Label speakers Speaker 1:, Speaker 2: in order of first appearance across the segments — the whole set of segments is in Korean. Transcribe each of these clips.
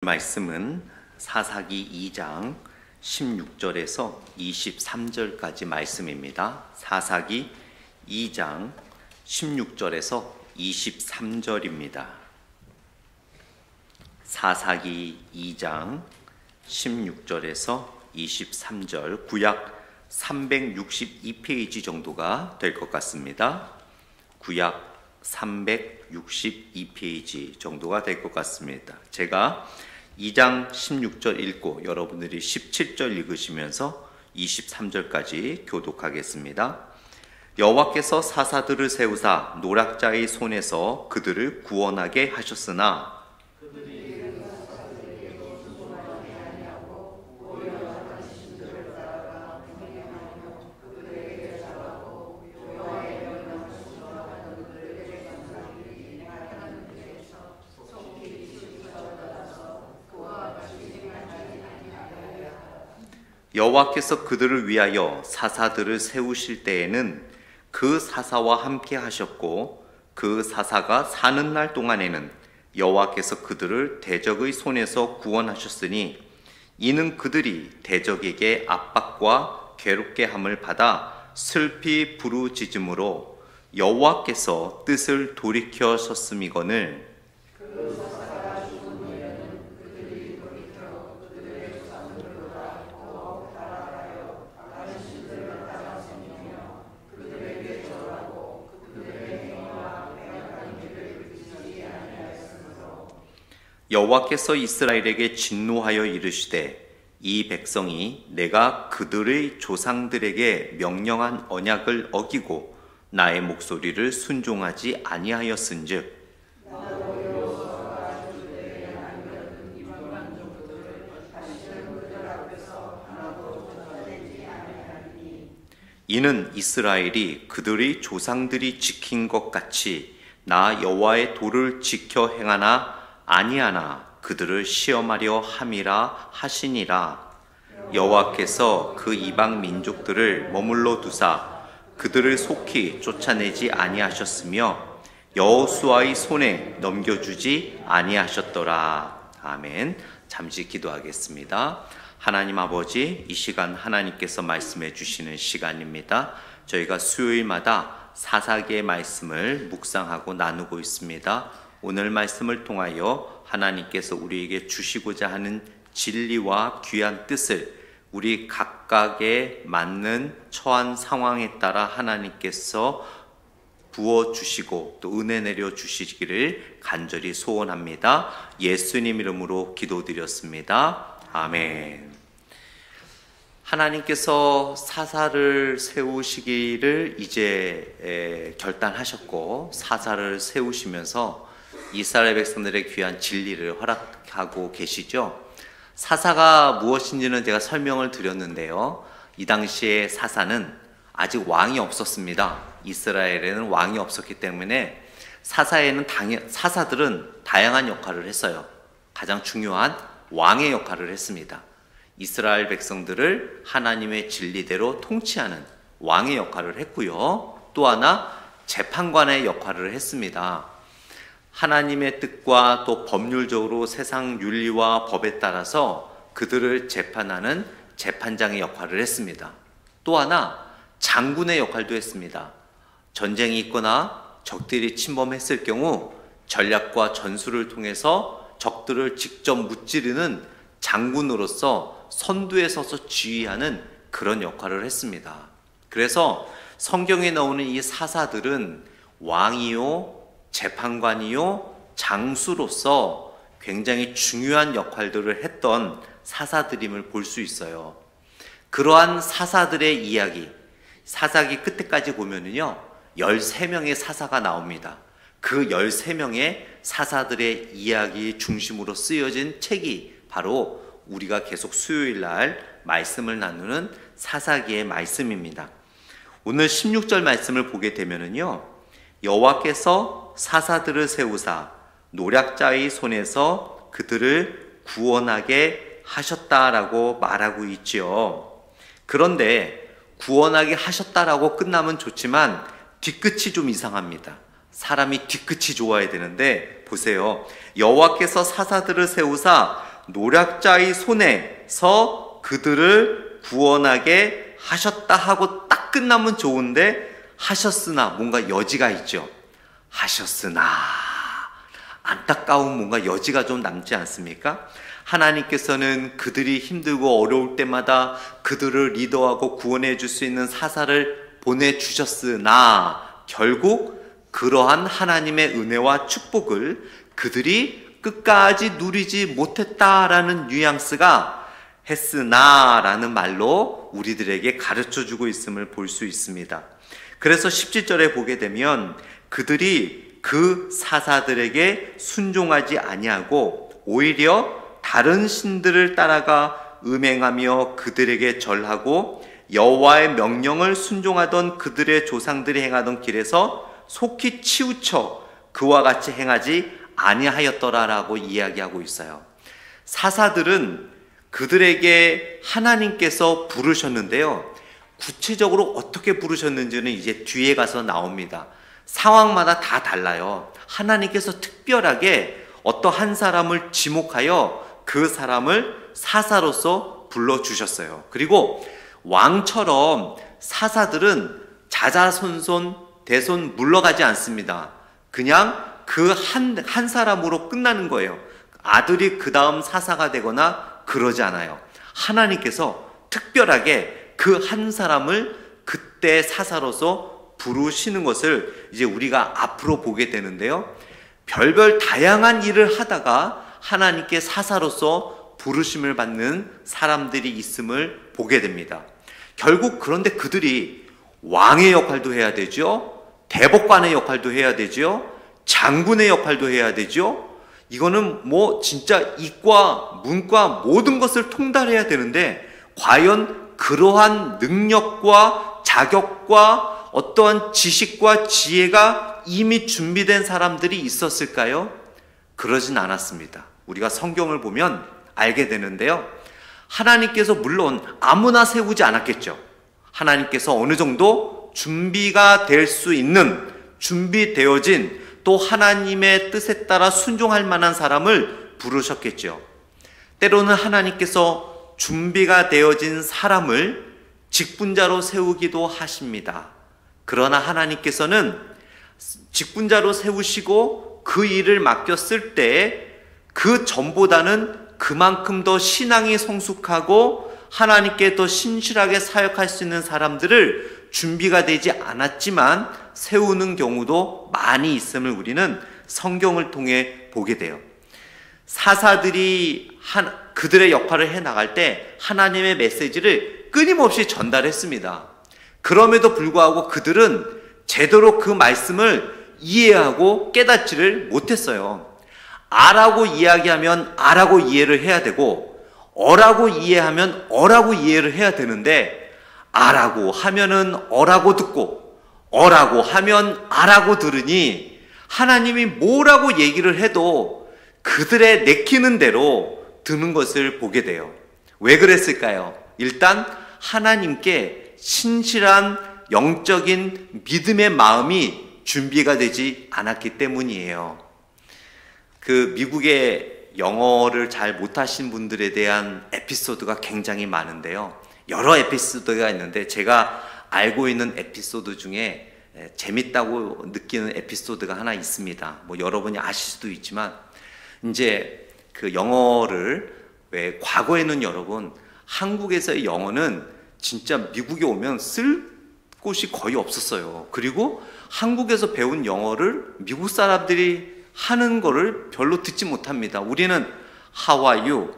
Speaker 1: 말씀은 사사기 2장 16절에서 23절까지 말씀입니다. 사사기 2장 16절에서 23절입니다. 사사기 2장 16절에서 23절, 구약 362페이지 정도가 될 것 같습니다. 구약 362페이지 정도가 될 것 같습니다. 제가 2장 16절 읽고 여러분들이 17절 읽으시면서 23절까지 교독하겠습니다. 여호와께서 사사들을 세우사 노략자의 손에서 그들을 구원하게 하셨으나 여호와께서 그들을 위하여 사사들을 세우실 때에는 그 사사와 함께 하셨고 그 사사가 사는 날 동안에는 여호와께서 그들을 대적의 손에서 구원하셨으니 이는 그들이 대적에게 압박과 괴롭게 함을 받아 슬피 부르짖음으로 여호와께서 뜻을 돌이켜셨음이거늘 여호와께서 이스라엘에게 진노하여 이르시되 이 백성이 내가 그들의 조상들에게 명령한 언약을 어기고 나의 목소리를 순종하지 아니하였은즉 이는 이스라엘이 그들의 조상들이 지킨 것 같이 나 여호와의 도를 지켜 행하나 아니하나 그들을 시험하려 함이라 하시니라. 여호와께서 그 이방 민족들을 머물러 두사 그들을 속히 쫓아내지 아니하셨으며 여호수아의 손에 넘겨주지 아니하셨더라. 아멘. 잠시 기도하겠습니다. 하나님 아버지, 이 시간 하나님께서 말씀해 주시는 시간입니다. 저희가 수요일마다 사사기의 말씀을 묵상하고 나누고 있습니다. 오늘 말씀을 통하여 하나님께서 우리에게 주시고자 하는 진리와 귀한 뜻을 우리 각각에 맞는 처한 상황에 따라 하나님께서 부어주시고 또 은혜 내려주시기를 간절히 소원합니다. 예수님 이름으로 기도드렸습니다. 아멘. 하나님께서 사사를 세우시기를 이제 결단하셨고 사사를 세우시면서 이스라엘 백성들의 귀한 진리를 허락하고 계시죠. 사사가 무엇인지는 제가 설명을 드렸는데요. 이 당시에 사사는 아직 왕이 없었습니다. 이스라엘에는 왕이 없었기 때문에 사사들은 다양한 역할을 했어요. 가장 중요한 왕의 역할을 했습니다. 이스라엘 백성들을 하나님의 진리대로 통치하는 왕의 역할을 했고요. 또 하나 재판관의 역할을 했습니다. 하나님의 뜻과 또 법률적으로 세상 윤리와 법에 따라서 그들을 재판하는 재판장의 역할을 했습니다. 또 하나 장군의 역할도 했습니다. 전쟁이 있거나 적들이 침범했을 경우 전략과 전술을 통해서 적들을 직접 무찌르는 장군으로서 선두에 서서 지휘하는 그런 역할을 했습니다. 그래서 성경에 나오는 이 사사들은 왕이요, 재판관이요, 장수로서 굉장히 중요한 역할들을 했던 사사들임을 볼 수 있어요. 그러한 사사들의 이야기, 사사기 끝에까지 보면은요 13명의 사사가 나옵니다. 그 13명의 사사들의 이야기 중심으로 쓰여진 책이 바로 우리가 계속 수요일 날 말씀을 나누는 사사기의 말씀입니다. 오늘 16절 말씀을 보게 되면은요 여호와께서 사사들을 세우사 노략자의 손에서 그들을 구원하게 하셨다라고 말하고 있지요. 그런데 구원하게 하셨다라고 끝나면 좋지만 뒤끝이 좀 이상합니다. 사람이 뒤끝이 좋아야 되는데 보세요. 여호와께서 사사들을 세우사 노략자의 손에서 그들을 구원하게 하셨다 하고 딱 끝나면 좋은데, 하셨으나 뭔가 여지가 있죠. 하셨으나 안타까운 뭔가 여지가 좀 남지 않습니까? 하나님께서는 그들이 힘들고 어려울 때마다 그들을 리더하고 구원해 줄 수 있는 사사를 보내주셨으나 결국 그러한 하나님의 은혜와 축복을 그들이 끝까지 누리지 못했다라는 뉘앙스가 했으나라는 말로 우리들에게 가르쳐주고 있음을 볼 수 있습니다. 그래서 17절에 보게 되면 그들이 그 사사들에게 순종하지 아니하고 오히려 다른 신들을 따라가 음행하며 그들에게 절하고 여호와의 명령을 순종하던 그들의 조상들이 행하던 길에서 속히 치우쳐 그와 같이 행하지 아니하였더라라고 이야기하고 있어요. 사사들은 그들에게 하나님께서 부르셨는데요, 구체적으로 어떻게 부르셨는지는 이제 뒤에 가서 나옵니다. 상황마다 다 달라요. 하나님께서 특별하게 어떠한 사람을 지목하여 그 사람을 사사로서 불러주셨어요. 그리고 왕처럼 사사들은 자자손손 대손 물러가지 않습니다. 그냥 그 한 사람으로 끝나는 거예요. 아들이 그 다음 사사가 되거나 그러지 않아요. 하나님께서 특별하게 그 한 사람을 그때 사사로서 부르시는 것을 이제 우리가 앞으로 보게 되는데요, 별별 다양한 일을 하다가 하나님께 사사로서 부르심을 받는 사람들이 있음을 보게 됩니다. 결국 그런데 그들이 왕의 역할도 해야 되죠, 대법관의 역할도 해야 되죠, 장군의 역할도 해야 되죠. 이거는 뭐 진짜 이과 문과 모든 것을 통달해야 되는데, 과연 그러한 능력과 자격과 어떠한 지식과 지혜가 이미 준비된 사람들이 있었을까요? 그러진 않았습니다. 우리가 성경을 보면 알게 되는데요, 하나님께서 물론 아무나 세우지 않았겠죠. 하나님께서 어느 정도 준비가 될 수 있는, 준비되어진, 또 하나님의 뜻에 따라 순종할 만한 사람을 부르셨겠죠. 때로는 하나님께서 준비가 되어진 사람을 직분자로 세우기도 하십니다. 그러나 하나님께서는 직분자로 세우시고 그 일을 맡겼을 때 그 전보다는 그만큼 더 신앙이 성숙하고 하나님께 더 신실하게 사역할 수 있는 사람들을 준비가 되지 않았지만 세우는 경우도 많이 있음을 우리는 성경을 통해 보게 돼요. 사사들이 그들의 역할을 해나갈 때 하나님의 메시지를 끊임없이 전달했습니다. 그럼에도 불구하고 그들은 제대로 그 말씀을 이해하고 깨닫지를 못했어요. 아라고 이야기하면 아라고 이해를 해야 되고, 어라고 이해하면 어라고 이해를 해야 되는데, 아라고 하면은 어라고 듣고 어라고 하면 아라고 들으니 하나님이 뭐라고 얘기를 해도 그들의 내키는 대로 드는 것을 보게 돼요. 왜 그랬을까요? 일단 하나님께 신실한 영적인 믿음의 마음이 준비가 되지 않았기 때문이에요. 그 미국의 영어를 잘 못하신 분들에 대한 에피소드가 굉장히 많은데요, 여러 에피소드가 있는데 제가 알고 있는 에피소드 중에 재밌다고 느끼는 에피소드가 하나 있습니다. 뭐 여러분이 아실 수도 있지만, 이제 그 영어를, 왜 과거에는 여러분 한국에서의 영어는 진짜 미국에 오면 쓸 곳이 거의 없었어요. 그리고 한국에서 배운 영어를 미국 사람들이 하는 거를 별로 듣지 못합니다. 우리는 How are you?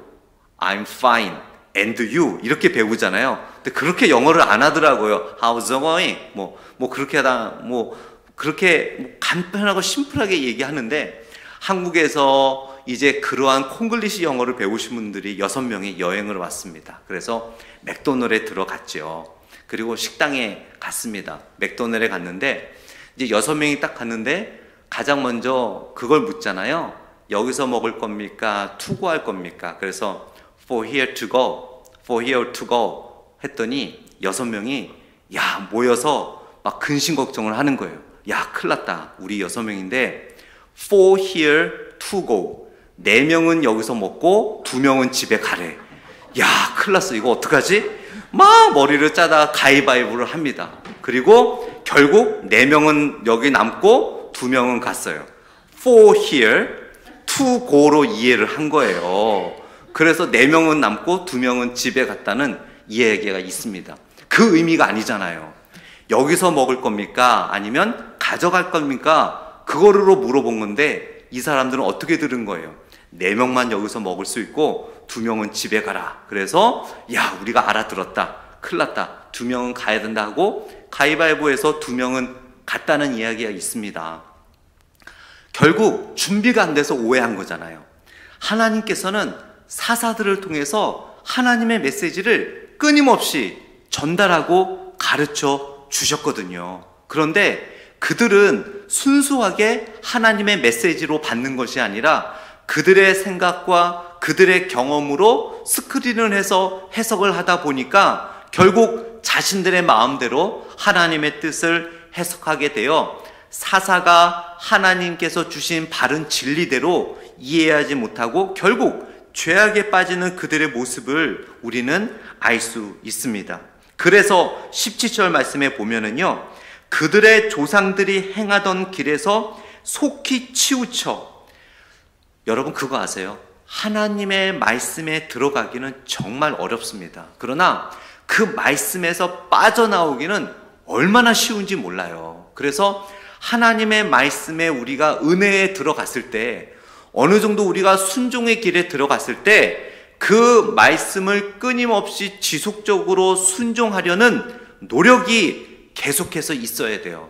Speaker 1: I'm fine. And you? 이렇게 배우잖아요. 근데 그렇게 영어를 안 하더라고요. How's going? 그렇게 하다, 그렇게 간편하고 심플하게 얘기하는데, 한국에서 이제 그러한 콩글리시 영어를 배우신 분들이 6명이 여행을 왔습니다. 그래서 맥도날드에 들어갔죠. 그리고 식당에 갔습니다. 맥도날드에 갔는데, 이제 6명이 딱 갔는데, 가장 먼저 그걸 묻잖아요. 여기서 먹을 겁니까? 투고할 겁니까? 그래서 for here to go, for here to go 했더니 6명이 모여서 막 근심 걱정을 하는 거예요. 큰일 났다. 우리 6명인데 for here to go, 4명은 여기서 먹고 2명은 집에 가래. 야, 큰일 났어. 이거 어떡하지? 막 머리를 짜다가 가위바위보를 합니다. 그리고 결국 4명은 여기 남고 2명은 갔어요. 4 here, 2 go로 이해를 한 거예요. 그래서 4명은 남고 2명은 집에 갔다는 이야기가 있습니다. 그 의미가 아니잖아요. 여기서 먹을 겁니까? 아니면 가져갈 겁니까? 그거로 물어본 건데 이 사람들은 어떻게 들은 거예요? 4명만 여기서 먹을 수 있고 2명은 집에 가라. 그래서 야, 우리가 알아들었다. 큰일 났다. 2명은 가야 된다 하고 가위바위보에서 2명은 갔다는 이야기가 있습니다. 결국 준비가 안 돼서 오해한 거잖아요. 하나님께서는 사사들을 통해서 하나님의 메시지를 끊임없이 전달하고 가르쳐 주셨거든요. 그런데 그들은 순수하게 하나님의 메시지로 받는 것이 아니라 그들의 생각과 그들의 경험으로 스크린을 해서 해석을 하다 보니까 결국 자신들의 마음대로 하나님의 뜻을 해석하게 되어 사사가 하나님께서 주신 바른 진리대로 이해하지 못하고 결국 죄악에 빠지는 그들의 모습을 우리는 알 수 있습니다. 그래서 17절 말씀에 보면은요, 그들의 조상들이 행하던 길에서 속히 치우쳐. 여러분 그거 아세요? 하나님의 말씀에 들어가기는 정말 어렵습니다. 그러나 그 말씀에서 빠져나오기는 얼마나 쉬운지 몰라요. 그래서 하나님의 말씀에 우리가 은혜에 들어갔을 때, 어느 정도 우리가 순종의 길에 들어갔을 때 그 말씀을 끊임없이 지속적으로 순종하려는 노력이 계속해서 있어야 돼요.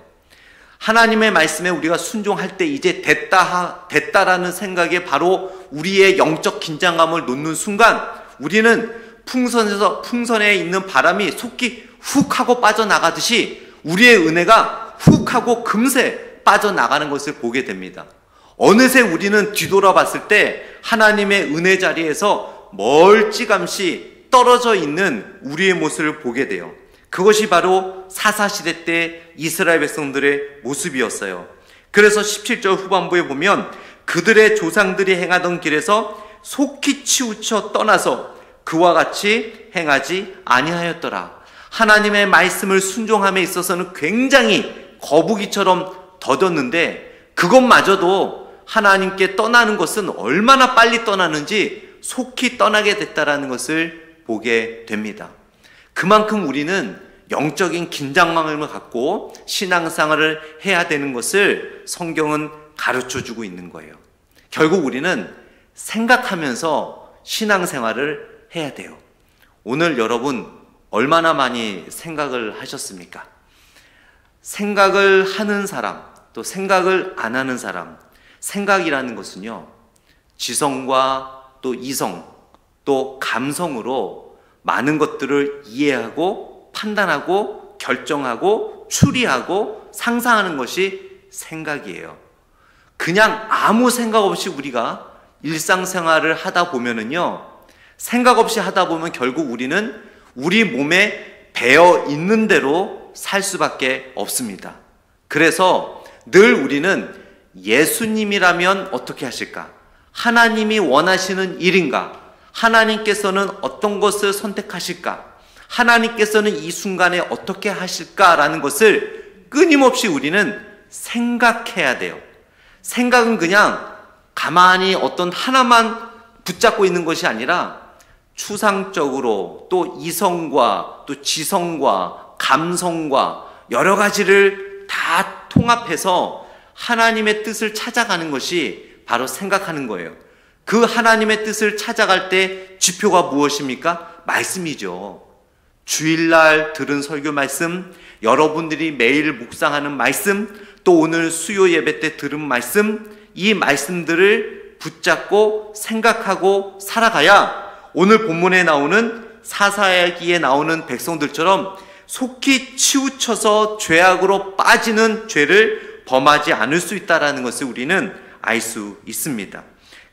Speaker 1: 하나님의 말씀에 우리가 순종할 때 이제 됐다라는 생각에 바로 우리의 영적 긴장감을 놓는 순간 우리는 풍선에 있는 바람이 속히 훅 하고 빠져나가듯이 우리의 은혜가 훅 하고 금세 빠져나가는 것을 보게 됩니다. 어느새 우리는 뒤돌아봤을 때 하나님의 은혜 자리에서 멀찌감치 떨어져 있는 우리의 모습을 보게 돼요. 그것이 바로 사사시대 때 이스라엘 백성들의 모습이었어요. 그래서 17절 후반부에 보면 그들의 조상들이 행하던 길에서 속히 치우쳐 떠나서 그와 같이 행하지 아니하였더라. 하나님의 말씀을 순종함에 있어서는 굉장히 거북이처럼 더뎠는데 그것마저도 하나님께 떠나는 것은 얼마나 빨리 떠나는지 속히 떠나게 됐다라는 것을 보게 됩니다. 그만큼 우리는 영적인 긴장감을 갖고 신앙생활을 해야 되는 것을 성경은 가르쳐주고 있는 거예요. 결국 우리는 생각하면서 신앙생활을 해야 돼요. 오늘 여러분 얼마나 많이 생각을 하셨습니까? 생각을 하는 사람, 또 생각을 안 하는 사람, 생각이라는 것은요, 지성과 또 이성, 또 감성으로 많은 것들을 이해하고 판단하고 결정하고 추리하고 상상하는 것이 생각이에요. 그냥 아무 생각 없이 우리가 일상생활을 하다 보면은요, 생각 없이 하다 보면 결국 우리는 우리 몸에 배어 있는 대로 살 수밖에 없습니다. 그래서 늘 우리는 예수님이라면 어떻게 하실까? 하나님이 원하시는 일인가? 하나님께서는 어떤 것을 선택하실까? 하나님께서는 이 순간에 어떻게 하실까라는 것을 끊임없이 우리는 생각해야 돼요. 생각은 그냥 가만히 어떤 하나만 붙잡고 있는 것이 아니라 추상적으로 또 이성과 또 지성과 감성과 여러 가지를 다 통합해서 하나님의 뜻을 찾아가는 것이 바로 생각하는 거예요. 그 하나님의 뜻을 찾아갈 때 지표가 무엇입니까? 말씀이죠. 주일날 들은 설교 말씀, 여러분들이 매일 묵상하는 말씀, 또 오늘 수요 예배 때 들은 말씀, 이 말씀들을 붙잡고 생각하고 살아가야 오늘 본문에 나오는 사사기에 나오는 백성들처럼 속히 치우쳐서 죄악으로 빠지는 죄를 범하지 않을 수 있다는 것을 우리는 알 수 있습니다.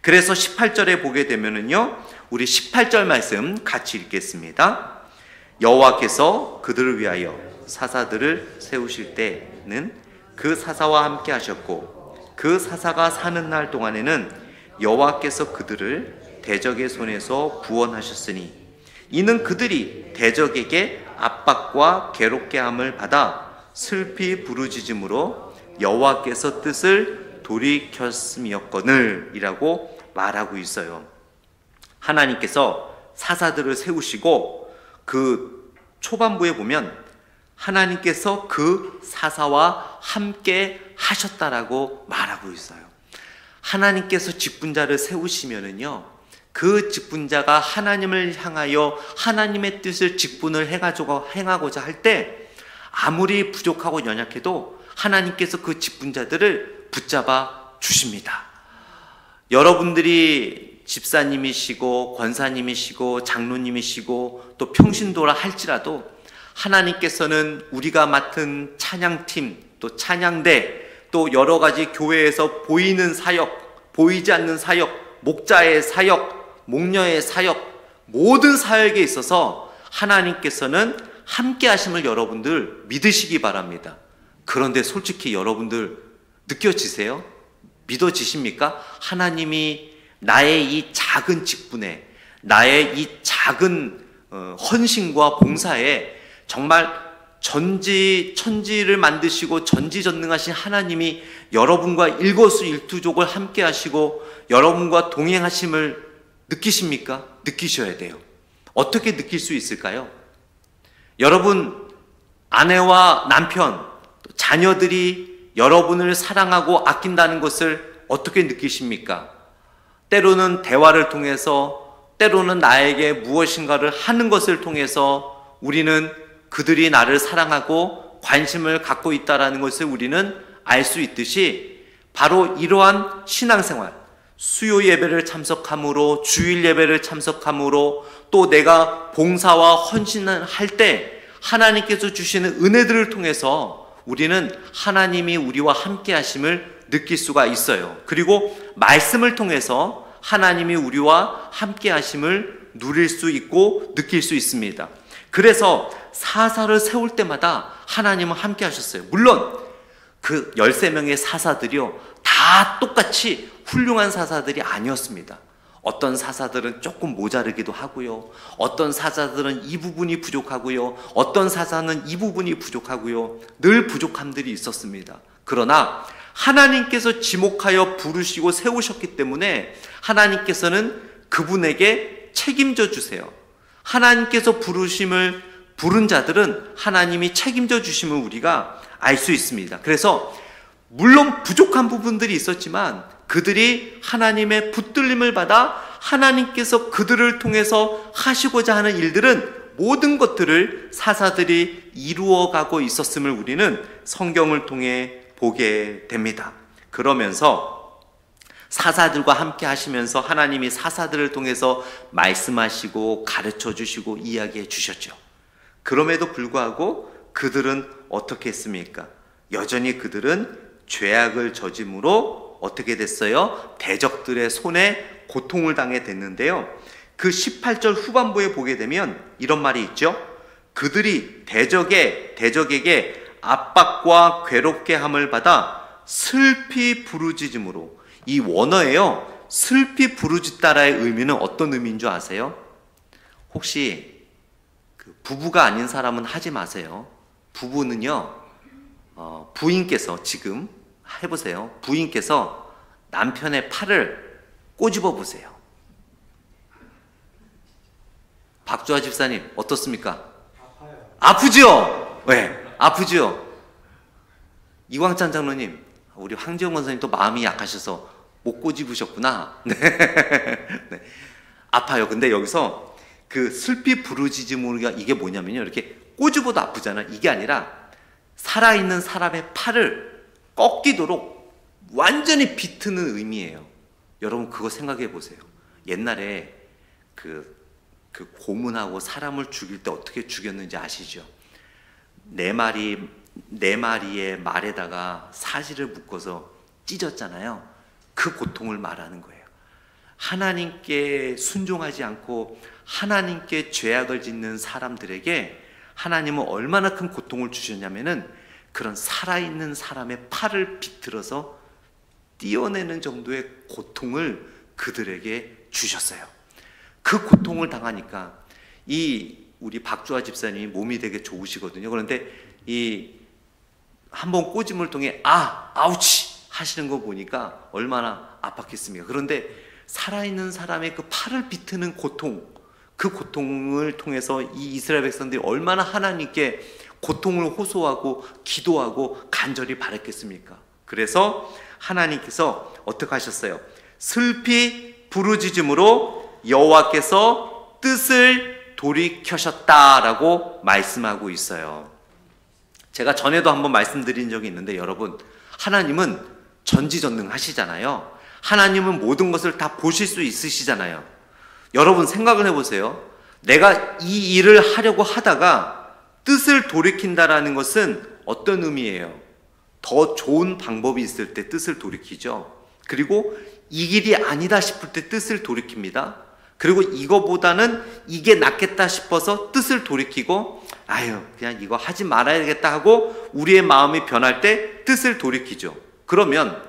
Speaker 1: 그래서 18절에 보게 되면은요, 우리 18절 말씀 같이 읽겠습니다. 여호와께서 그들을 위하여 사사들을 세우실 때는 그 사사와 함께 하셨고 그 사사가 사는 날 동안에는 여호와께서 그들을 대적의 손에서 구원하셨으니 이는 그들이 대적에게 압박과 괴롭게 함을 받아 슬피 부르짖음으로 여호와께서 뜻을 돌이켰음이었거늘 이라고 말하고 있어요. 하나님께서 사사들을 세우시고 그 초반부에 보면 하나님께서 그 사사와 함께 하셨다라고 말하고 있어요. 하나님께서 직분자를 세우시면은요, 그 직분자가 하나님을 향하여 하나님의 뜻을 직분을 행하고자 할 때 아무리 부족하고 연약해도 하나님께서 그 직분자들을 붙잡아 주십니다. 여러분들이 집사님이시고 권사님이시고 장로님이시고 또 평신도라 할지라도 하나님께서는 우리가 맡은 찬양팀, 또 찬양대, 또 여러 가지 교회에서 보이는 사역, 보이지 않는 사역, 목자의 사역, 목녀의 사역, 모든 사역에 있어서 하나님께서는 함께 하심을 여러분들 믿으시기 바랍니다. 그런데 솔직히 여러분들 느껴지세요? 믿어지십니까? 하나님이 나의 이 작은 직분에, 나의 이 작은 헌신과 봉사에 정말 천지를 만드시고 전지전능하신 하나님이 여러분과 일거수일투족을 함께 하시고 여러분과 동행하심을 느끼십니까? 느끼셔야 돼요. 어떻게 느낄 수 있을까요? 여러분, 아내와 남편, 또 자녀들이 여러분을 사랑하고 아낀다는 것을 어떻게 느끼십니까? 때로는 대화를 통해서, 때로는 나에게 무엇인가를 하는 것을 통해서 우리는 그들이 나를 사랑하고 관심을 갖고 있다는 것을 우리는 알 수 있듯이 바로 이러한 신앙생활, 수요 예배를 참석함으로, 주일 예배를 참석함으로, 또 내가 봉사와 헌신을 할 때 하나님께서 주시는 은혜들을 통해서 우리는 하나님이 우리와 함께 하심을 느낄 수가 있어요. 그리고 말씀을 통해서 하나님이 우리와 함께 하심을 누릴 수 있고 느낄 수 있습니다. 그래서 사사를 세울 때마다 하나님은 함께 하셨어요. 물론 그 13명의 사사들이요, 다 똑같이 훌륭한 사사들이 아니었습니다. 어떤 사사들은 조금 모자르기도 하고요, 어떤 사사들은 이 부분이 부족하고요, 어떤 사사는 이 부분이 부족하고요, 늘 부족함들이 있었습니다. 그러나 하나님께서 지목하여 부르시고 세우셨기 때문에 하나님께서는 그분에게 책임져 주세요. 하나님께서 부른 자들은 하나님이 책임져 주심을 우리가 알 수 있습니다. 그래서 물론 부족한 부분들이 있었지만 그들이 하나님의 붙들림을 받아 하나님께서 그들을 통해서 하시고자 하는 일들은 모든 것들을 사사들이 이루어가고 있었음을 우리는 성경을 통해 보게 됩니다. 그러면서 사사들과 함께 하시면서 하나님이 사사들을 통해서 말씀하시고 가르쳐 주시고 이야기해 주셨죠. 그럼에도 불구하고 그들은 어떻게 했습니까? 여전히 그들은 죄악을 저짐으로 어떻게 됐어요? 대적들의 손에 고통을 당해 됐는데요. 그 18절 후반부에 보게 되면 이런 말이 있죠. 그들이 대적에게 압박과 괴롭게 함을 받아 슬피 부르짖음으로, 이 원어예요. 슬피 부르짖다라의 의미는 어떤 의미인 줄 아세요? 혹시 그 부부가 아닌 사람은 하지 마세요. 부부는요, 부인께서 지금 해보세요. 부인께서 남편의 팔을 꼬집어 보세요. 박주아 집사님 어떻습니까? 아파요. 아프죠? 네, 아프죠? 이광찬 장로님, 우리 황지영 권사님 또 마음이 약하셔서 못 꼬집으셨구나. 네. 네. 아파요. 근데 여기서 그 슬피 부르짖음으로가 이게 뭐냐면요, 이렇게 꼬집어도 아프잖아. 이게 아니라 살아있는 사람의 팔을 꺾이도록 완전히 비트는 의미예요. 여러분 그거 생각해 보세요. 옛날에 그 고문하고 사람을 죽일 때 어떻게 죽였는지 아시죠? 네 마리의 말에다가 사지를 묶어서 찢었잖아요. 그 고통을 말하는 거예요. 하나님께 순종하지 않고 하나님께 죄악을 짓는 사람들에게 하나님은 얼마나 큰 고통을 주셨냐면은 그런 살아있는 사람의 팔을 비틀어서 떼어내는 정도의 고통을 그들에게 주셨어요. 그 고통을 당하니까 우리 박주아 집사님이 몸이 되게 좋으시거든요. 그런데 한번 꼬집을 통해 아우치 하시는 거 보니까 얼마나 아팠겠습니까? 그런데 살아있는 사람의 그 팔을 비트는 고통, 그 고통을 통해서 이 이스라엘 백성들이 얼마나 하나님께 고통을 호소하고 기도하고 간절히 바랬겠습니까? 그래서 하나님께서 어떻게 하셨어요? 슬피 부르짖음으로 여호와께서 뜻을 돌이켜셨다라고 말씀하고 있어요. 제가 전에도 한번 말씀드린 적이 있는데, 여러분, 하나님은 전지전능하시잖아요. 하나님은 모든 것을 다 보실 수 있으시잖아요. 여러분 생각을 해보세요. 내가 이 일을 하려고 하다가 뜻을 돌이킨다라는 것은 어떤 의미예요? 더 좋은 방법이 있을 때 뜻을 돌이키죠. 그리고 이 길이 아니다 싶을 때 뜻을 돌이킵니다. 그리고 이거보다는 이게 낫겠다 싶어서 뜻을 돌이키고 그냥 이거 하지 말아야겠다 하고 우리의 마음이 변할 때 뜻을 돌이키죠. 그러면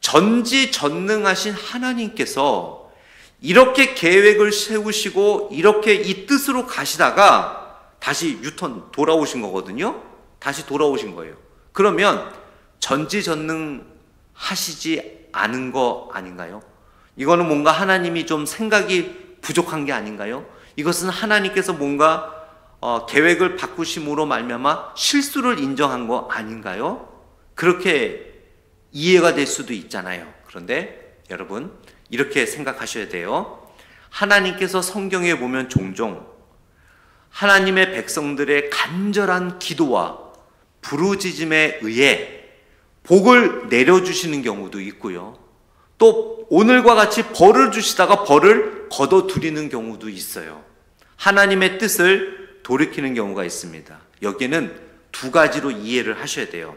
Speaker 1: 전지전능하신 하나님께서 이렇게 계획을 세우시고 이렇게 이 뜻으로 가시다가 다시 돌아오신 거거든요. 다시 돌아오신 거예요. 그러면 전지전능하시지 않은 거 아닌가요? 이거는 뭔가 하나님이 좀 생각이 부족한 게 아닌가요? 이것은 하나님께서 뭔가 계획을 바꾸심으로 말미암아 실수를 인정한 거 아닌가요? 그렇게 이해가 될 수도 있잖아요. 그런데 여러분 이렇게 생각하셔야 돼요. 하나님께서 성경에 보면 종종 하나님의 백성들의 간절한 기도와 부르짖음에 의해 복을 내려주시는 경우도 있고요. 또 오늘과 같이 벌을 주시다가 벌을 거둬들이는 경우도 있어요. 하나님의 뜻을 돌이키는 경우가 있습니다. 여기는 두 가지로 이해를 하셔야 돼요.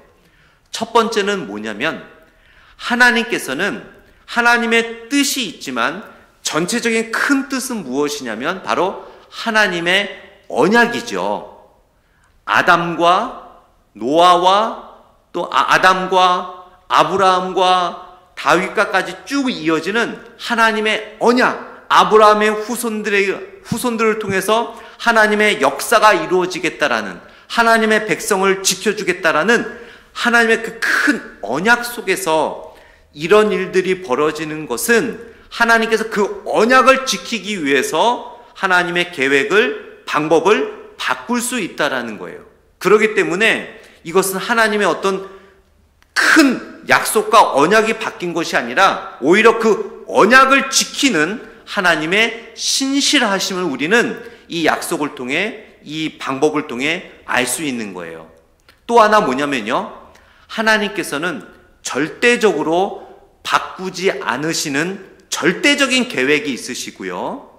Speaker 1: 첫 번째는 뭐냐면 하나님께서는 하나님의 뜻이 있지만 전체적인 큰 뜻은 무엇이냐면 바로 하나님의 언약이죠. 아담과 노아와 또 아담과 아브라함과 다윗과까지 쭉 이어지는 하나님의 언약, 아브라함의 후손들을 통해서 하나님의 역사가 이루어지겠다라는, 하나님의 백성을 지켜주겠다라는 하나님의 그 큰 언약 속에서 이런 일들이 벌어지는 것은 하나님께서 그 언약을 지키기 위해서 하나님의 계획을, 방법을 바꿀 수 있다라는 거예요. 그렇기 때문에 이것은 하나님의 어떤 큰 약속과 언약이 바뀐 것이 아니라 오히려 그 언약을 지키는 하나님의 신실하심을 우리는 이 약속을 통해, 이 방법을 통해 알 수 있는 거예요. 또 하나 뭐냐면요, 하나님께서는 절대적으로 바꾸지 않으시는 절대적인 계획이 있으시고요,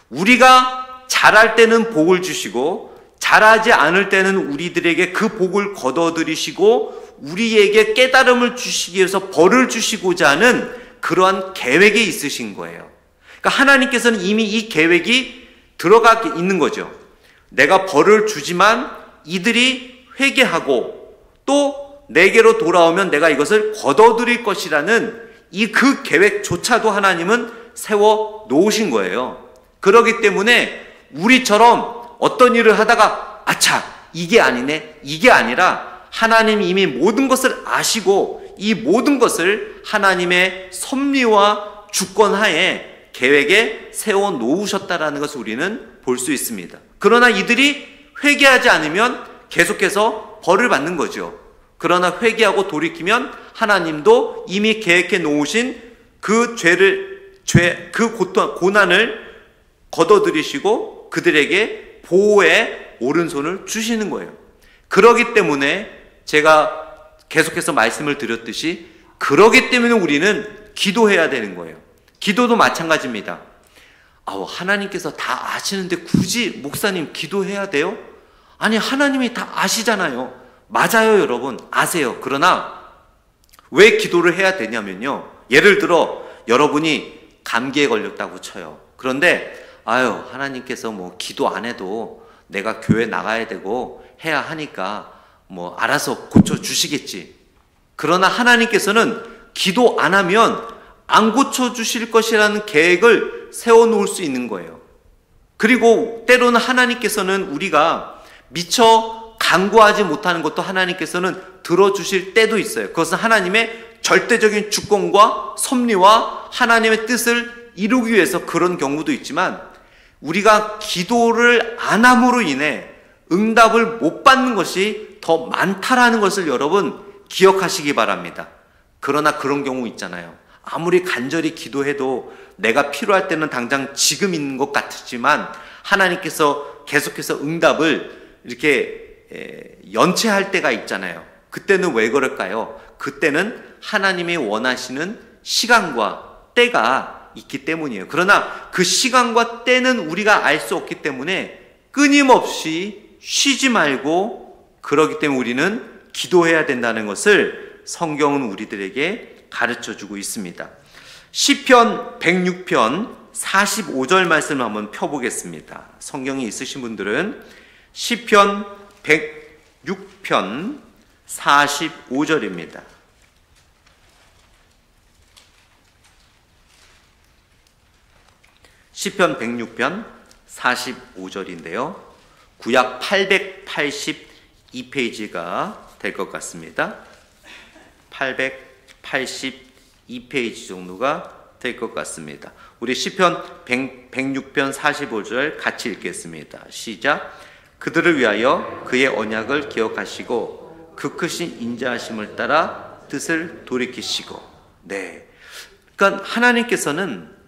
Speaker 1: 우리가 잘할 때는 복을 주시고 잘하지 않을 때는 우리들에게 그 복을 거둬들이시고 우리에게 깨달음을 주시기 위해서 벌을 주시고자 하는 그러한 계획이 있으신 거예요. 그러니까 하나님께서는 이미 이 계획이 들어가 있는 거죠. 내가 벌을 주지만 이들이 회개하고 또 내게로 돌아오면 내가 이것을 거둬들일 것이라는 이 그 계획조차도 하나님은 세워 놓으신 거예요. 그렇기 때문에 우리처럼 어떤 일을 하다가 아차 이게 아니네, 이게 아니라 하나님이 이미 모든 것을 아시고 이 모든 것을 하나님의 섭리와 주권 하에 계획에 세워 놓으셨다라는 것을 우리는 볼 수 있습니다. 그러나 이들이 회개하지 않으면 계속해서 벌을 받는 거죠. 그러나 회개하고 돌이키면 하나님도 이미 계획해 놓으신 그 고난을 거둬들이시고 그들에게 보호의 오른손을 주시는 거예요. 그러기 때문에 제가 계속해서 말씀을 드렸듯이 그러기 때문에 우리는 기도해야 되는 거예요. 기도도 마찬가지입니다. 하나님께서 다 아시는데 굳이 목사님 기도해야 돼요? 아니, 하나님이 다 아시잖아요. 맞아요, 여러분. 아세요. 그러나 왜 기도를 해야 되냐면요, 예를 들어 여러분이 감기에 걸렸다고 쳐요. 그런데 하나님께서 뭐 기도 안 해도 내가 교회 나가야 되고 해야 하니까 뭐 알아서 고쳐주시겠지. 그러나 하나님께서는 기도 안 하면 안 고쳐주실 것이라는 계획을 세워놓을 수 있는 거예요. 그리고 때로는 하나님께서는 우리가 미처 간구하지 못하는 것도 하나님께서는 들어주실 때도 있어요. 그것은 하나님의 절대적인 주권과 섭리와 하나님의 뜻을 이루기 위해서 그런 경우도 있지만, 우리가 기도를 안 함으로 인해 응답을 못 받는 것이 더 많다라는 것을 여러분 기억하시기 바랍니다. 그러나 그런 경우 있잖아요. 아무리 간절히 기도해도 내가 필요할 때는 당장 지금 있는 것 같지만 하나님께서 계속해서 응답을 이렇게 연체할 때가 있잖아요. 그때는 왜 그럴까요? 그때는 하나님이 원하시는 시간과 때가 있기 때문이에요. 그러나 그 시간과 때는 우리가 알 수 없기 때문에 끊임없이 쉬지 말고, 그러기 때문에 우리는 기도해야 된다는 것을 성경은 우리들에게 가르쳐주고 있습니다. 시편 106편 45절 말씀을 한번 펴보겠습니다. 성경이 있으신 분들은 시편 106편 45절입니다. 시편 106편 45절인데요. 구약 882페이지가 될 것 같습니다. 882페이지 정도가 될 것 같습니다. 우리 시편 106편 45절 같이 읽겠습니다. 시작. 그들을 위하여 그의 언약을 기억하시고 그 크신 인자하심을 따라 뜻을 돌이키시고. 네. 그러니까 하나님께서는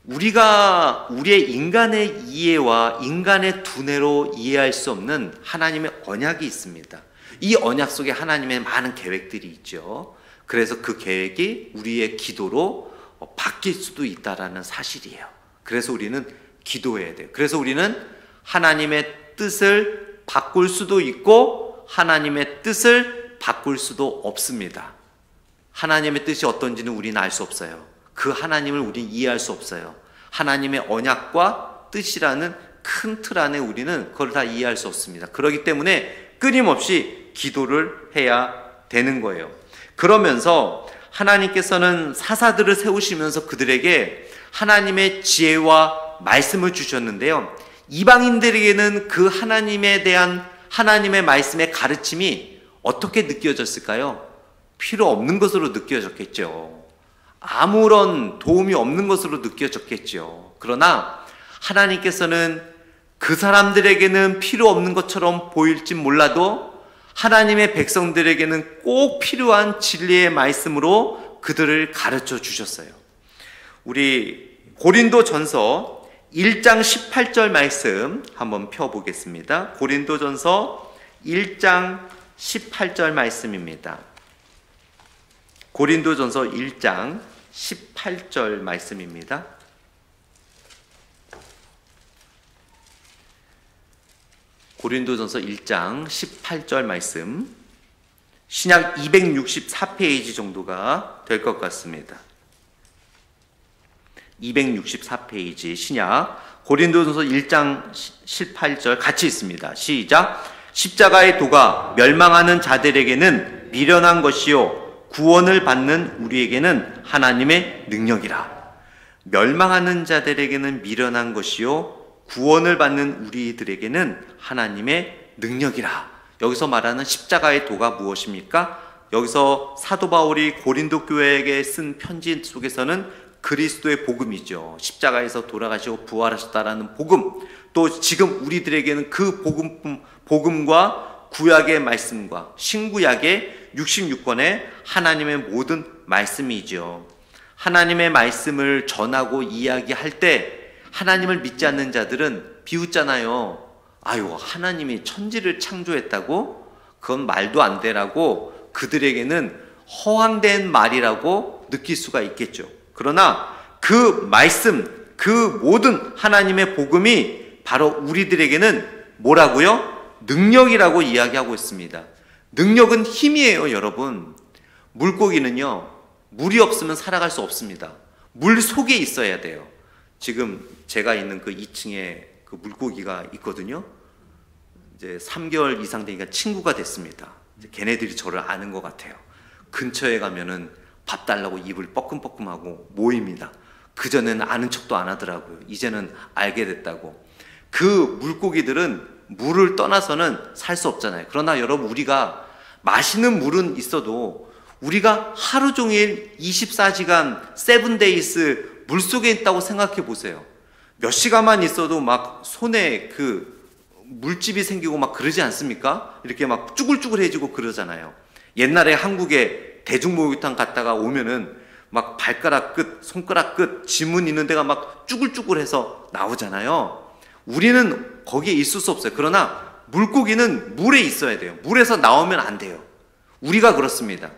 Speaker 1: 우리가 우리의 인간의 이해와 인간의 두뇌로 이해할 수 없는 하나님의 언약이 있습니다. 이 언약 속에 하나님의 많은 계획들이 있죠. 그래서 그 계획이 우리의 기도로 바뀔 수도 있다라는 사실이에요. 그래서 우리는 기도해야 돼요. 그래서 우리는 하나님의 뜻을 바꿀 수도 있고 하나님의 뜻을 바꿀 수도 없습니다. 하나님의 뜻이 어떤지는 우리는 알 수 없어요. 그 하나님을 우리는 이해할 수 없어요. 하나님의 언약과 뜻이라는 큰 틀 안에 우리는 그걸 다 이해할 수 없습니다. 그렇기 때문에 끊임없이 기도를 해야 되는 거예요. 그러면서 하나님께서는 사사들을 세우시면서 그들에게 하나님의 지혜와 말씀을 주셨는데요. 이방인들에게는 그 하나님에 대한 하나님의 말씀의 가르침이 어떻게 느껴졌을까요? 필요 없는 것으로 느껴졌겠죠. 아무런 도움이 없는 것으로 느껴졌겠죠. 그러나 하나님께서는 그 사람들에게는 필요 없는 것처럼 보일지 몰라도 하나님의 백성들에게는 꼭 필요한 진리의 말씀으로 그들을 가르쳐 주셨어요. 우리 고린도전서 1장 18절 말씀 한번 펴보겠습니다. 고린도전서 1장 18절 말씀입니다. 고린도전서 1장 18절 말씀입니다. 고린도전서 1장 18절 말씀, 신약 264페이지 정도가 될 것 같습니다. 264페이지 신약 고린도전서 1장 18절 같이 있습니다. 시작. 십자가의 도가 멸망하는 자들에게는 미련한 것이요 구원을 받는 우리에게는 하나님의 능력이라. 멸망하는 자들에게는 미련한 것이요 구원을 받는 우리들에게는 하나님의 능력이라. 여기서 말하는 십자가의 도가 무엇입니까? 여기서 사도 바울이 고린도 교회에게 쓴 편지 속에서는 그리스도의 복음이죠. 십자가에서 돌아가시고 부활하셨다라는 복음, 또 지금 우리들에게는 그 복음과 구약의 말씀과 신구약의 66권의 하나님의 모든 말씀이죠. 하나님의 말씀을 전하고 이야기할 때 하나님을 믿지 않는 자들은 비웃잖아요. 아유, 하나님이 천지를 창조했다고? 그건 말도 안 되라고 그들에게는 허황된 말이라고 느낄 수가 있겠죠. 그러나 그 말씀, 그 모든 하나님의 복음이 바로 우리들에게는 뭐라고요? 능력이라고 이야기하고 있습니다. 능력은 힘이에요, 여러분. 물고기는요, 물이 없으면 살아갈 수 없습니다. 물 속에 있어야 돼요. 지금 제가 있는 그 2층에 그 물고기가 있거든요. 이제 3개월 이상 되니까 친구가 됐습니다. 이제 걔네들이 저를 아는 것 같아요. 근처에 가면은 밥 달라고 입을 뻐끔뻐끔하고 모입니다. 그전에는 아는 척도 안 하더라고요. 이제는 알게 됐다고. 그 물고기들은 물을 떠나서는 살 수 없잖아요. 그러나 여러분, 우리가 마시는 물은 있어도 우리가 하루 종일 24시간 7days 물속에 있다고 생각해 보세요. 몇 시간만 있어도 막 손에 그 물집이 생기고 막 그러지 않습니까? 이렇게 막 쭈글쭈글해지고 그러잖아요. 옛날에 한국에 대중목욕탕 갔다가 오면은 막 발가락 끝, 손가락 끝, 지문 있는 데가 막 쭈글쭈글해서 나오잖아요. 우리는 거기에 있을 수 없어요. 그러나 물고기는 물에 있어야 돼요. 물에서 나오면 안 돼요. 우리가 그렇습니다.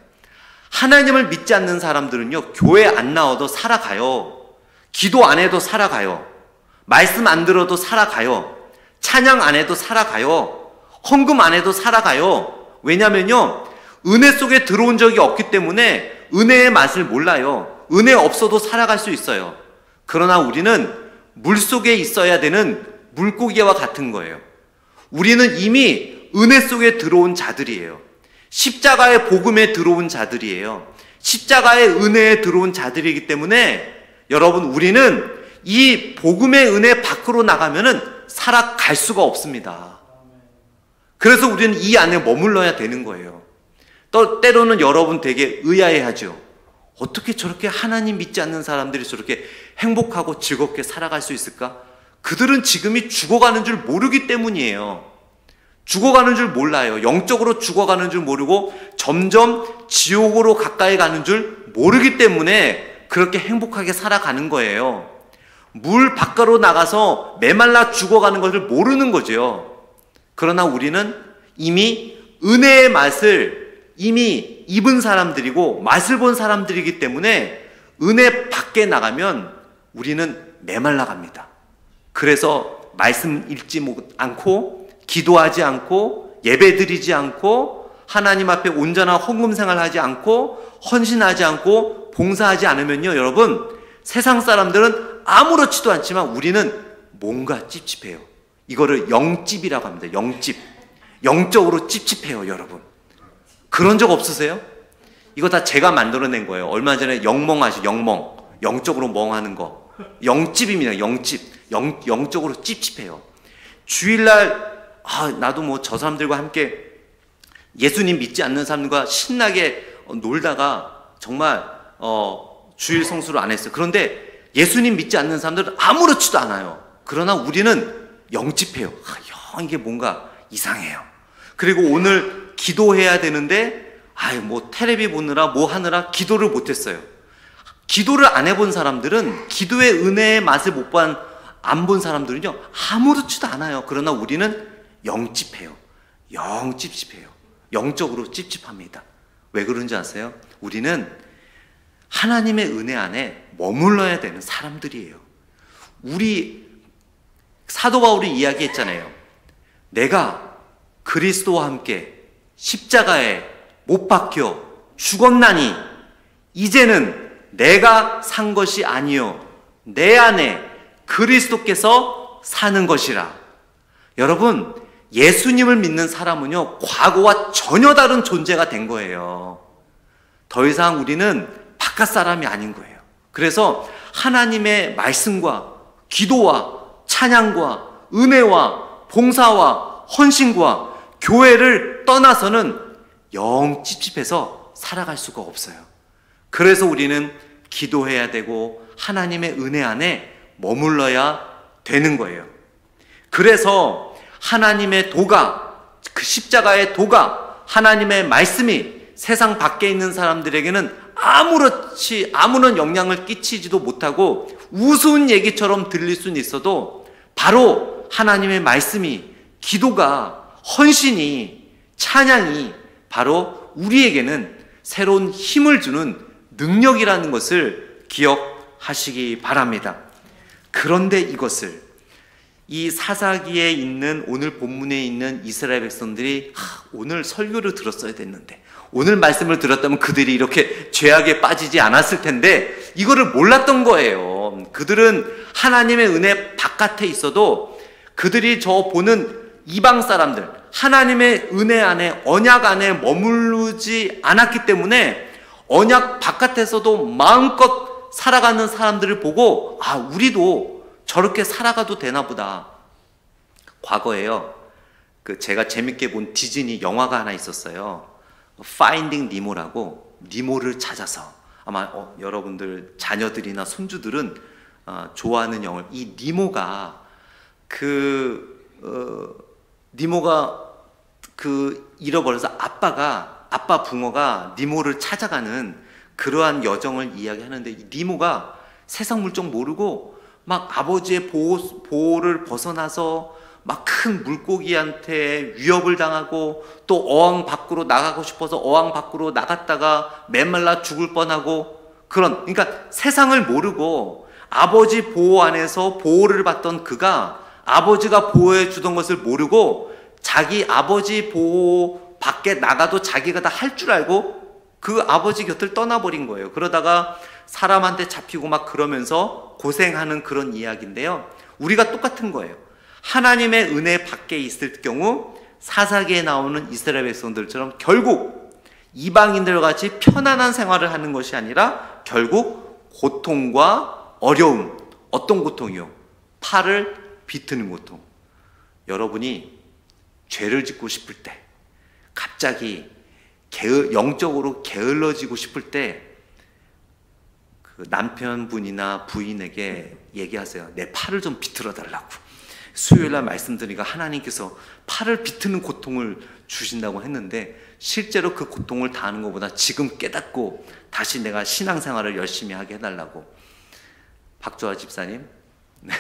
Speaker 1: 하나님을 믿지 않는 사람들은요, 교회 안 나와도 살아가요. 기도 안 해도 살아가요. 말씀 안 들어도 살아가요. 찬양 안 해도 살아가요. 헌금 안 해도 살아가요. 왜냐면요, 은혜 속에 들어온 적이 없기 때문에 은혜의 맛을 몰라요. 은혜 없어도 살아갈 수 있어요. 그러나 우리는 물속에 있어야 되는 물고기와 같은 거예요. 우리는 이미 은혜 속에 들어온 자들이에요. 십자가의 복음에 들어온 자들이에요. 십자가의 은혜에 들어온 자들이기 때문에 여러분, 우리는 이 복음의 은혜 밖으로 나가면은 살아갈 수가 없습니다. 그래서 우리는 이 안에 머물러야 되는 거예요. 또 때로는 여러분 되게 의아해하죠. 어떻게 저렇게 하나님 믿지 않는 사람들이 저렇게 행복하고 즐겁게 살아갈 수 있을까? 그들은 지금이 죽어가는 줄 모르기 때문이에요. 죽어가는 줄 몰라요. 영적으로 죽어가는 줄 모르고 점점 지옥으로 가까이 가는 줄 모르기 때문에 그렇게 행복하게 살아가는 거예요. 물 밖으로 나가서 메말라 죽어가는 것을 모르는 거죠. 그러나 우리는 이미 은혜의 맛을 이미 입은 사람들이고 맛을 본 사람들이기 때문에 은혜 밖에 나가면 우리는 메말라 갑니다. 그래서 말씀 읽지 않고 기도하지 않고 예배드리지 않고 하나님 앞에 온전한 헌금 생활하지 않고 헌신하지 않고 봉사하지 않으면요, 여러분, 세상 사람들은 아무렇지도 않지만 우리는 뭔가 찝찝해요. 이거를 영찝이라고 합니다. 영찝. 영적으로 찝찝해요, 여러분. 그런 적 없으세요? 이거 다 제가 만들어낸 거예요. 얼마 전에 영멍 아시죠? 영멍. 영적으로 멍하는 거. 영찝입니다. 영찝. 영적으로 찝찝해요. 주일날 나도 뭐 저 사람들과 함께 예수님 믿지 않는 사람들과 신나게 놀다가 정말 주일 성수를 안 했어요. 그런데 예수님 믿지 않는 사람들은 아무렇지도 않아요. 그러나 우리는 영찝해요. 이게 뭔가 이상해요. 그리고 오늘 기도해야 되는데 뭐 텔레비 보느라 뭐 하느라 기도를 못했어요. 기도를 안 해본 사람들은, 기도의 은혜의 맛을 안 본 사람들은요, 아무렇지도 않아요. 그러나 우리는 영찝해요. 영찝찝해요. 영적으로 찝찝합니다. 왜 그런지 아세요? 우리는 하나님의 은혜 안에 머물러야 되는 사람들이에요. 우리 사도 바울이 이야기했잖아요. 내가 그리스도와 함께 십자가에 못 박혀 죽었나니 이제는 내가 산 것이 아니요 내 안에 그리스도께서 사는 것이라. 여러분, 예수님을 믿는 사람은요, 과거와 전혀 다른 존재가 된 거예요. 더 이상 우리는 바깥 사람이 아닌 거예요. 그래서 하나님의 말씀과 기도와 찬양과 은혜와 봉사와 헌신과 교회를 떠나서는 영 찝찝해서 살아갈 수가 없어요. 그래서 우리는 기도해야 되고 하나님의 은혜 안에 머물러야 되는 거예요. 그래서 하나님의 도가, 그 십자가의 도가, 하나님의 말씀이 세상 밖에 있는 사람들에게는 아무런 영향을 끼치지도 못하고 우스운 얘기처럼 들릴 수는 있어도 바로 하나님의 말씀이, 기도가, 헌신이, 찬양이 바로 우리에게는 새로운 힘을 주는 능력이라는 것을 기억하시기 바랍니다. 그런데 이것을 이 사사기에 있는, 오늘 본문에 있는 이스라엘 백성들이 오늘 설교를 들었어야 됐는데, 오늘 말씀을 들었다면 그들이 이렇게 죄악에 빠지지 않았을 텐데 이거를 몰랐던 거예요. 그들은 하나님의 은혜 바깥에 있어도 그들이 저 보는 이방 사람들, 하나님의 은혜 안에, 언약 안에 머무르지 않았기 때문에 언약 바깥에서도 마음껏 살아가는 사람들을 보고 아, 우리도 저렇게 살아가도 되나 보다. 과거에요. 제가 재밌게 본 디즈니 영화가 하나 있었어요. Finding Nemo라고, 니모를 찾아서. 아마 여러분들 자녀들이나 손주들은 좋아하는 영화. 이 니모가 니모가 잃어버려서 아빠 붕어가 니모를 찾아가는 그러한 여정을 이야기하는데, 이 니모가 세상 물정 모르고 막 아버지의 보호를 벗어나서 막 큰 물고기한테 위협을 당하고, 또 어항 밖으로 나가고 싶어서 어항 밖으로 나갔다가 메말라 죽을 뻔하고, 그러니까 세상을 모르고 아버지 보호 안에서 보호를 받던 그가 아버지가 보호해 주던 것을 모르고 자기 아버지 보호 밖에 나가도 자기가 다 할 줄 알고 그 아버지 곁을 떠나버린 거예요. 그러다가 사람한테 잡히고 막 그러면서 고생하는 그런 이야기인데요. 우리가 똑같은 거예요. 하나님의 은혜 밖에 있을 경우 사사기에 나오는 이스라엘 백성들처럼 결국 이방인들 같이 편안한 생활을 하는 것이 아니라 결국 고통과 어려움, 어떤 고통이요? 팔을 비트는 고통. 여러분이 죄를 짓고 싶을 때, 갑자기 영적으로 게을러지고 싶을 때 남편분이나 부인에게 얘기하세요. 내 팔을 좀 비틀어 달라고. 수요일날 말씀드리니까 하나님께서 팔을 비트는 고통을 주신다고 했는데, 실제로 그 고통을 다하는 것보다 지금 깨닫고 다시 내가 신앙생활을 열심히 하게 해달라고. 박조아 집사님, 네,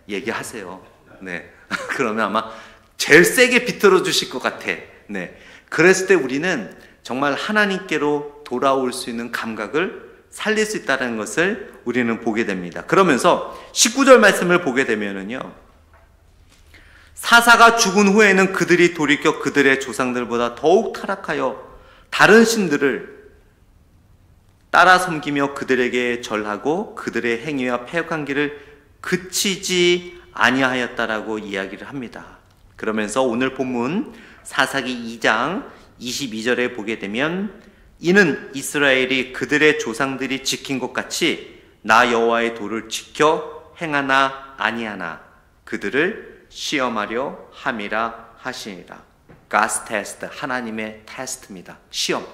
Speaker 1: 얘기하세요. 네, 그러면 아마 제일 세게 비틀어 주실 것 같아. 네, 그랬을 때 우리는 정말 하나님께로 돌아올 수 있는 감각을 살릴 수 있다는 것을 우리는 보게 됩니다. 그러면서 19절 말씀을 보게 되면은요, 사사가 죽은 후에는 그들이 돌이켜 그들의 조상들보다 더욱 타락하여 다른 신들을 따라 섬기며 그들에게 절하고 그들의 행위와 패역한 길을 그치지 아니하였다라고 이야기를 합니다. 그러면서 오늘 본문 사사기 2장 22절에 보게 되면, 이는 이스라엘이 그들의 조상들이 지킨 것 같이 나 여호와의 도를 지켜 행하나 아니하나 그들을 시험하려 함이라 하시니라. God's test, 하나님의 테스트입니다. 시험.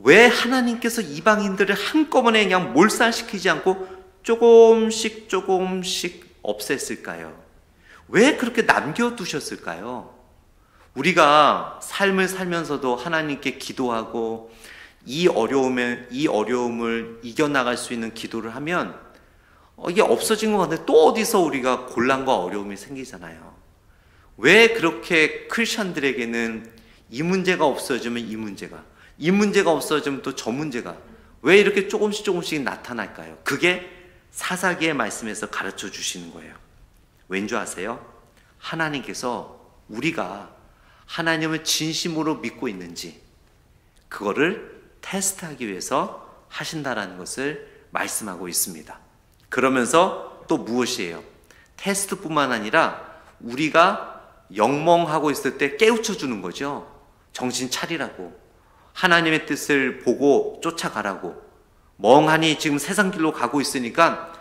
Speaker 1: 왜 하나님께서 이방인들을 한꺼번에 그냥 몰살시키지 않고 조금씩 없앴을까요? 왜 그렇게 남겨두셨을까요? 우리가 삶을 살면서도 하나님께 기도하고 이 어려움을 이겨나갈 수 있는 기도를 하면 이게 없어진 것 같은데 또 어디서 우리가 곤란과 어려움이 생기잖아요. 왜 그렇게 크리스천들에게는 이 문제가 없어지면 이 문제가 없어지면 또 저 문제가 왜 이렇게 조금씩 나타날까요? 그게 사사기의 말씀에서 가르쳐 주시는 거예요. 왠 줄 아세요? 하나님께서 우리가 하나님을 진심으로 믿고 있는지 그거를 테스트하기 위해서 하신다라는 것을 말씀하고 있습니다. 그러면서 또 무엇이에요? 테스트뿐만 아니라 우리가 영멍하고 있을 때 깨우쳐 주는 거죠. 정신 차리라고, 하나님의 뜻을 보고 쫓아가라고, 멍하니 지금 세상 길로 가고 있으니까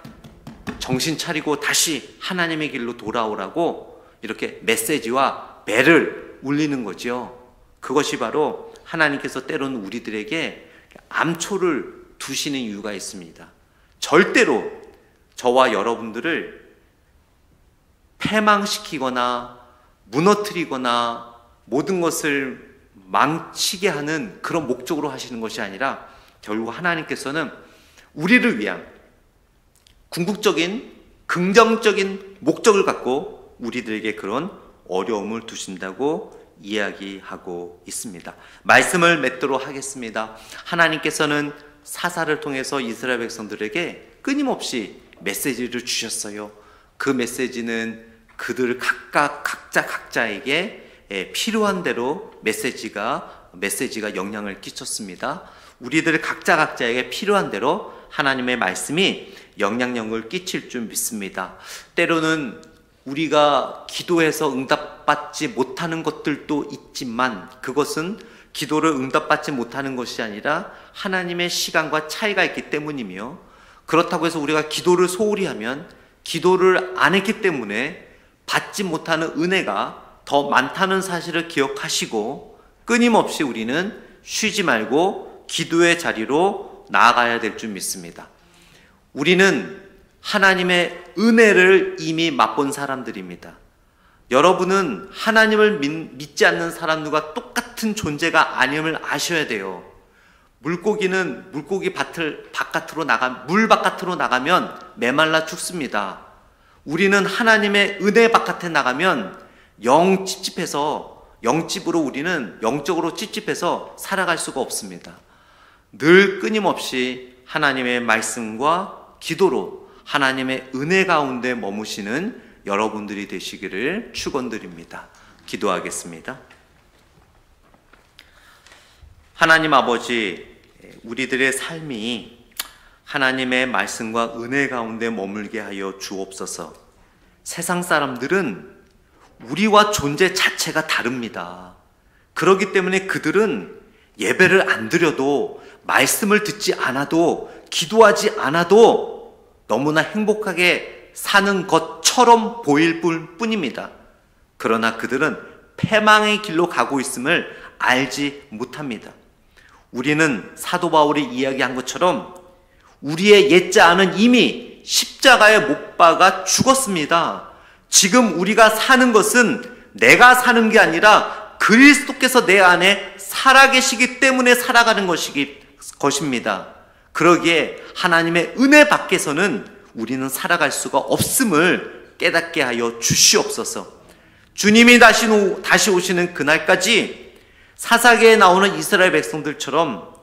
Speaker 1: 정신 차리고 다시 하나님의 길로 돌아오라고 이렇게 메시지와 벨을 울리는 거죠. 그것이 바로 하나님께서 때로는 우리들에게 암초를 두시는 이유가 있습니다. 절대로 저와 여러분들을 패망시키거나 무너뜨리거나 모든 것을 망치게 하는 그런 목적으로 하시는 것이 아니라 결국 하나님께서는 우리를 위한 궁극적인 긍정적인 목적을 갖고 우리들에게 그런 어려움을 두신다고 이야기하고 있습니다. 말씀을 맺도록 하겠습니다. 하나님께서는 사사를 통해서 이스라엘 백성들에게 끊임없이 메시지를 주셨어요. 그 메시지는 그들 각자에게 필요한 대로 메시지가 영향을 끼쳤습니다. 우리들 각자에게 필요한 대로 하나님의 말씀이 영향력을 끼칠 줄 믿습니다. 때로는 우리가 기도해서 응답받지 못하는 것들도 있지만 그것은 기도를 응답받지 못하는 것이 아니라 하나님의 시간과 차이가 있기 때문이며, 그렇다고 해서 우리가 기도를 소홀히 하면 기도를 안 했기 때문에 받지 못하는 은혜가 더 많다는 사실을 기억하시고 끊임없이 우리는 쉬지 말고 기도의 자리로 나아가야 될 줄 믿습니다. 우리는 하나님의 은혜를 이미 맛본 사람들입니다. 여러분은 하나님을 믿지 않는 사람들과 똑같은 존재가 아님을 아셔야 돼요. 물고기는 물고기 물 바깥으로 나가면 메말라 죽습니다. 우리는 하나님의 은혜 바깥에 나가면 영집으로 우리는 영적으로 찝찝해서 살아갈 수가 없습니다. 늘 끊임없이 하나님의 말씀과 기도로 하나님의 은혜 가운데 머무시는 여러분들이 되시기를 축원드립니다. 기도하겠습니다. 하나님 아버지, 우리들의 삶이 하나님의 말씀과 은혜 가운데 머물게 하여 주옵소서. 세상 사람들은 우리와 존재 자체가 다릅니다. 그렇기 때문에 그들은 예배를 안 드려도, 말씀을 듣지 않아도, 기도하지 않아도 너무나 행복하게 사는 것처럼 보일 뿐입니다. 그러나 그들은 패망의 길로 가고 있음을 알지 못합니다. 우리는 사도 바울이 이야기한 것처럼 우리의 옛자아는 이미 십자가에 못 박아 죽었습니다. 지금 우리가 사는 것은 내가 사는 게 아니라 그리스도께서 내 안에 살아계시기 때문에 살아가는 것입니다. 그러기에 하나님의 은혜 밖에서는 우리는 살아갈 수가 없음을 깨닫게 하여 주시옵소서. 주님이 다시 오시는 그날까지 사사기에 나오는 이스라엘 백성들처럼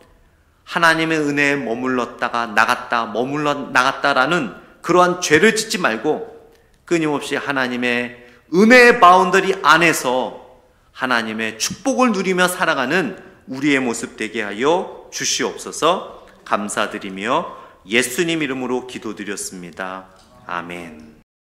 Speaker 1: 하나님의 은혜에 머물렀다가 나갔다라는 그러한 죄를 짓지 말고 끊임없이 하나님의 은혜의 바운더리 안에서 하나님의 축복을 누리며 살아가는 우리의 모습 되게 하여 주시옵소서. 감사드리며 예수님 이름으로 기도드렸습니다. 아멘.